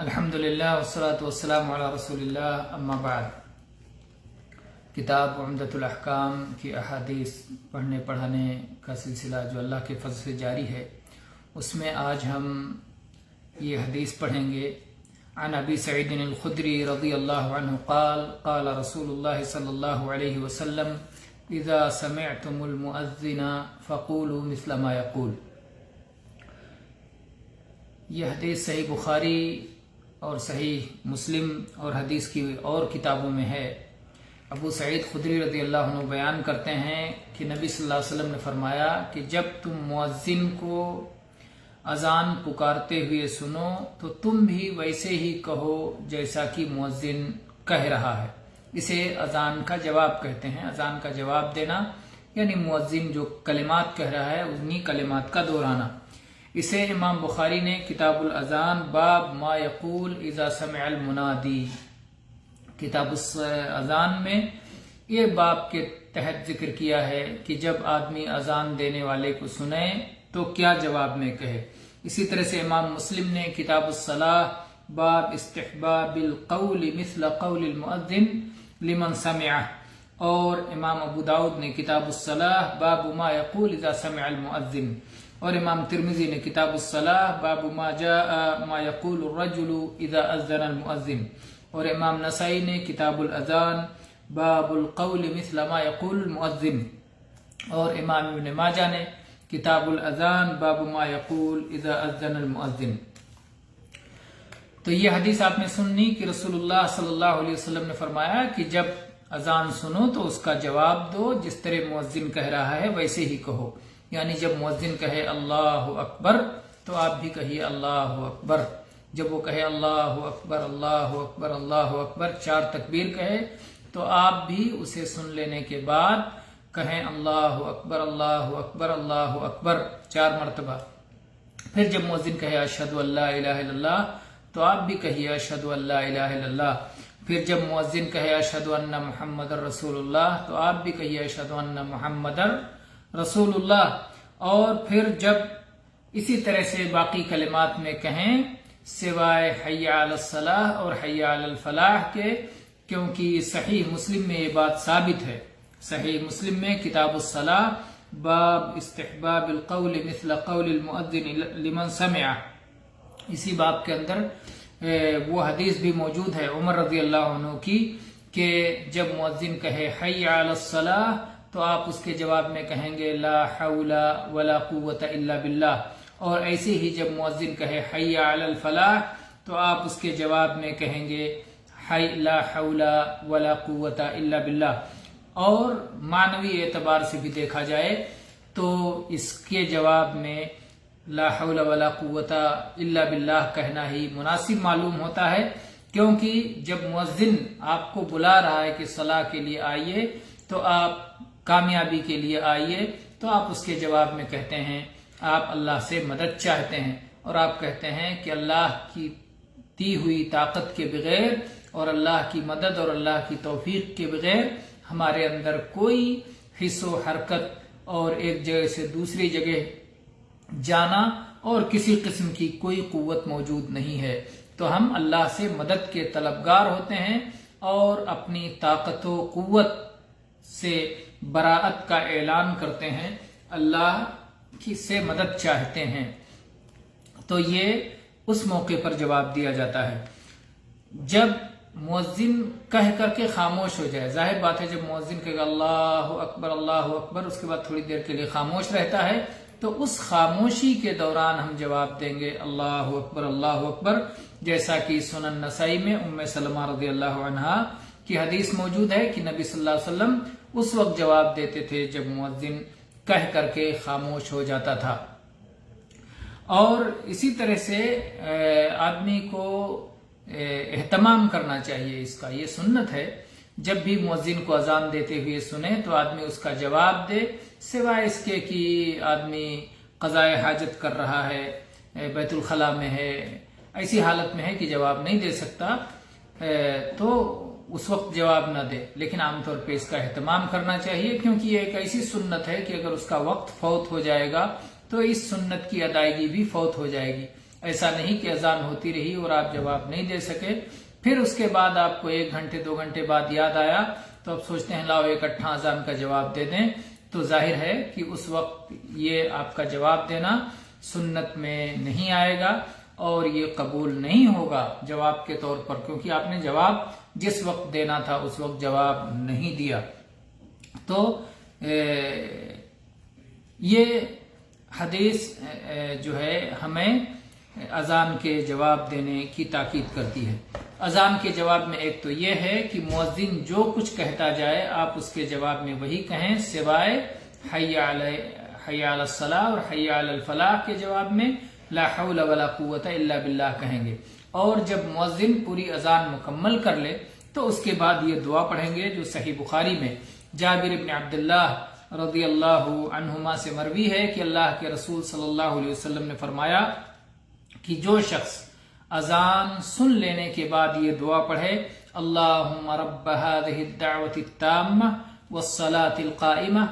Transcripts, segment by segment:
الحمدللہ والصلاة والسلام علی رسول اللہ اما بعد۔ کتاب عمدۃ الاحکام کی احادیث پڑھنے پڑھانے کا سلسلہ جو اللہ کے فضل سے جاری ہے، اس میں آج ہم یہ حدیث پڑھیں گے۔ عن ابی سعید الخدری رضی اللہ عنہ قال قال رسول اللہ صلی اللہ علیہ وسلم اذا سمعتم المؤذن فقولوا مثل ما يقول۔ یہ حدیث صحیح بخاری اور صحیح مسلم اور حدیث کی اور کتابوں میں ہے۔ ابو سعید خدری رضی اللہ عنہ بیان کرتے ہیں کہ نبی صلی اللہ علیہ وسلم نے فرمایا کہ جب تم مؤذن کو اذان پکارتے ہوئے سنو تو تم بھی ویسے ہی کہو جیسا کہ مؤذن کہہ رہا ہے۔ اسے اذان کا جواب کہتے ہیں۔ اذان کا جواب دینا یعنی مؤذن جو کلمات کہہ رہا ہے انہی کلمات کا دہرانا۔ اسے امام بخاری نے کتاب الاذان باب ما یقول اذا سمع المنادی، کتاب الاذان میں یہ باب کے تحت ذکر کیا ہے کہ جب آدمی اذان دینے والے کو سنے تو کیا جواب میں کہے۔ اسی طرح سے امام مسلم نے کتاب الصلاۃ باب استحباب القول مثل قول المؤذن لمن سمعہ، اور امام ابو داؤد نے کتاب الصلاۃ باب ما یقول اذا سمع المؤذن، اور امام ترمذی نے کتاب الصلاۃ باب ما جاء ما یقول الرجل اذا اذن المؤذن، اور امام نسائی نے کتاب الاذان باب القول مثل ما یقول المؤذن، اور امام ابن ماجہ نے کتاب الاذان باب ما یقول اذا اذن المؤذن۔ تو یہ حدیث آپ نے سنی کہ رسول اللہ صلی اللہ علیہ وسلم نے فرمایا کہ جب اذان سنو تو اس کا جواب دو، جس طرح مؤذن کہہ رہا ہے ویسے ہی کہو۔ یعنی جب مؤذن کہے اللہ اکبر تو آپ بھی کہیے اللہ اکبر۔ جب وہ کہے اللہ اکبر اللہ اکبر اللہ اکبر، 4 تکبیر کہے تو آپ بھی اسے سن لینے کے بعد کہیں اللہ اکبر اللہ اکبر اللہ اکبر 4 مرتبہ۔ پھر جب مؤذن کہے اشہد ان لا الہ الا اللہ تو آپ بھی کہیے اشہد ان لا الہ الا اللہ۔ پھر جب مؤذن کہے اشہد ان محمد رسول اللہ تو آپ بھی کہیے اشہد ان محمد رسول اللہ۔ اور پھر جب اسی طرح سے باقی کلمات میں کہیں سوائے حی علی الصلاح اور حی علی الفلاح کے، کیونکہ صحیح مسلم میں یہ بات ثابت ہے۔ صحیح مسلم میں کتاب الصلاح باب استحباب القول مثل قول المؤذن لمن سمع، اسی باب کے اندر وہ حدیث بھی موجود ہے عمر رضی اللہ عنہ کی کہ جب مؤذن کہے حی علی الصلاح تو آپ اس کے جواب میں کہیں گے لا حول ولا قوت الا باللہ، اور ایسے ہی جب مؤذن کہے حی علی الفلاح تو آپ اس کے جواب میں کہیں گے لا حول ولا قوت الا باللہ۔ اور معنوی اعتبار سے بھی دیکھا جائے تو اس کے جواب میں لا حول ولا قوت الا باللہ کہنا ہی مناسب معلوم ہوتا ہے، کیونکہ جب مؤذن آپ کو بلا رہا ہے کہ صلاح کے لیے آئیے تو آپ کامیابی کے لیے آئیے، تو آپ اس کے جواب میں کہتے ہیں آپ اللہ سے مدد چاہتے ہیں، اور آپ کہتے ہیں کہ اللہ کی دی ہوئی طاقت کے بغیر اور اللہ کی مدد اور اللہ کی توفیق کے بغیر ہمارے اندر کوئی حس و حرکت اور ایک جگہ سے دوسری جگہ جانا اور کسی قسم کی کوئی قوت موجود نہیں ہے۔ تو ہم اللہ سے مدد کے طلبگار ہوتے ہیں اور اپنی طاقت و قوت سے براءت کا اعلان کرتے ہیں، اللہ کی سے مدد چاہتے ہیں۔ تو یہ اس موقع پر جواب دیا جاتا ہے جب مؤذن کہہ کر کے خاموش ہو جائے۔ ظاہر بات ہے جب مؤذن کہے گا اللہ اکبر اس کے بعد تھوڑی دیر کے لیے خاموش رہتا ہے، تو اس خاموشی کے دوران ہم جواب دیں گے اللہ اکبر، جیسا کہ سنن نسائی میں ام سلمہ رضی اللہ عنہا کی حدیث موجود ہے کہ نبی صلی اللہ علیہ وسلم اس وقت جواب دیتے تھے جب مؤذن کہہ کر کے خاموش ہو جاتا تھا۔ اور اسی طرح سے آدمی کو اہتمام کرنا چاہیے، اس کا یہ سنت ہے جب بھی مؤذن کو اذان دیتے ہوئے سنے تو آدمی اس کا جواب دے، سوائے اس کے کہ آدمی قضاء حاجت کر رہا ہے، بیت الخلاء میں ہے، ایسی حالت میں ہے کہ جواب نہیں دے سکتا تو اس وقت جواب نہ دے، لیکن عام طور پہ اس کا اہتمام کرنا چاہیے، کیونکہ یہ ایک ایسی سنت ہے کہ اگر اس کا وقت فوت ہو جائے گا تو اس سنت کی ادائیگی بھی فوت ہو جائے گی۔ ایسا نہیں کہ اذان ہوتی رہی اور آپ جواب نہیں دے سکے، پھر اس کے بعد آپ کو 1 گھنٹے 2 گھنٹے بعد یاد آیا تو آپ سوچتے ہیں لاؤ اکٹھا اذان کا جواب دے دیں، تو ظاہر ہے کہ اس وقت یہ آپ کا جواب دینا سنت میں نہیں آئے گا اور یہ قبول نہیں ہوگا جواب کے طور پر، کیونکہ آپ نے جواب جس وقت دینا تھا اس وقت جواب نہیں دیا۔ تو یہ حدیث جو ہے ہمیں اذان کے جواب دینے کی تاکید کرتی ہے۔ اذان کے جواب میں ایک تو یہ ہے کہ مؤذن جو کچھ کہتا جائے آپ اس کے جواب میں وہی کہیں، سوائے حی علی الصلاۃ اور حی علی الفلاح کے جواب میں لا حول ولا قوت الا باللہ کہیں گے، اور جب مؤذن پوری اذان مکمل کر لے تو اس کے بعد یہ دعا پڑھیں گے جو صحیح بخاری میں جابر بن عبداللہ رضی اللہ عنہما سے مروی ہے کہ اللہ کے رسول صلی اللہ علیہ وسلم نے فرمایا کہ جو شخص اذان سن لینے کے بعد یہ دعا پڑھے، اللہم رب هذه الدعوة التامة والصلاة القائمة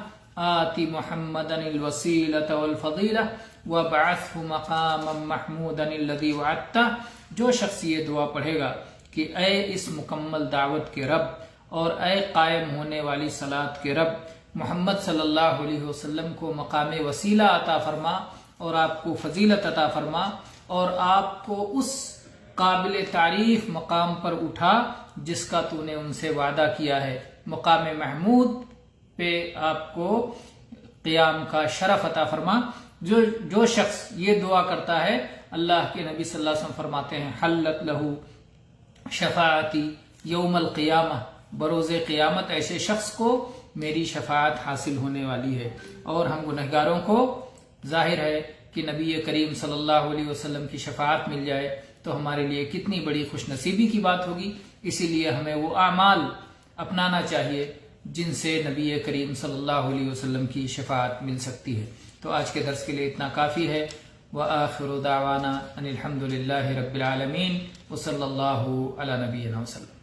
آت محمدا الوسیلة والفضیلہ وابعثه مقاما محمودا الذی وعدتہ، جو شخص یہ دعا پڑھے گا کہ اے اس مکمل دعوت کے رب اور اے قائم ہونے والی صلاۃ کے رب، محمد صلی اللہ علیہ وسلم کو مقام وسیلہ عطا فرما اور آپ کو فضیلت عطا فرما اور آپ کو اس قابل تعریف مقام پر اٹھا جس کا تو نے ان سے وعدہ کیا ہے، مقام محمود پہ آپ کو قیام کا شرف عطا فرما۔ جو شخص یہ دعا کرتا ہے اللہ کے نبی صلی اللہ علیہ وسلم فرماتے ہیں حلت لہو شفاعتی یوم القیامہ، بروز قیامت ایسے شخص کو میری شفاعت حاصل ہونے والی ہے۔ اور ہم گنہگاروں کو ظاہر ہے کہ نبی کریم صلی اللہ علیہ وسلم کی شفاعت مل جائے تو ہمارے لیے کتنی بڑی خوش نصیبی کی بات ہوگی، اسی لیے ہمیں وہ اعمال اپنانا چاہیے جن سے نبی کریم صلی اللہ علیہ وسلم کی شفاعت مل سکتی ہے۔ تو آج کے درس کے لیے اتنا کافی ہے۔ وآخر دعوانا ان الحمد للہ رب العالمین وصلی اللہ علی نبینا وسلم۔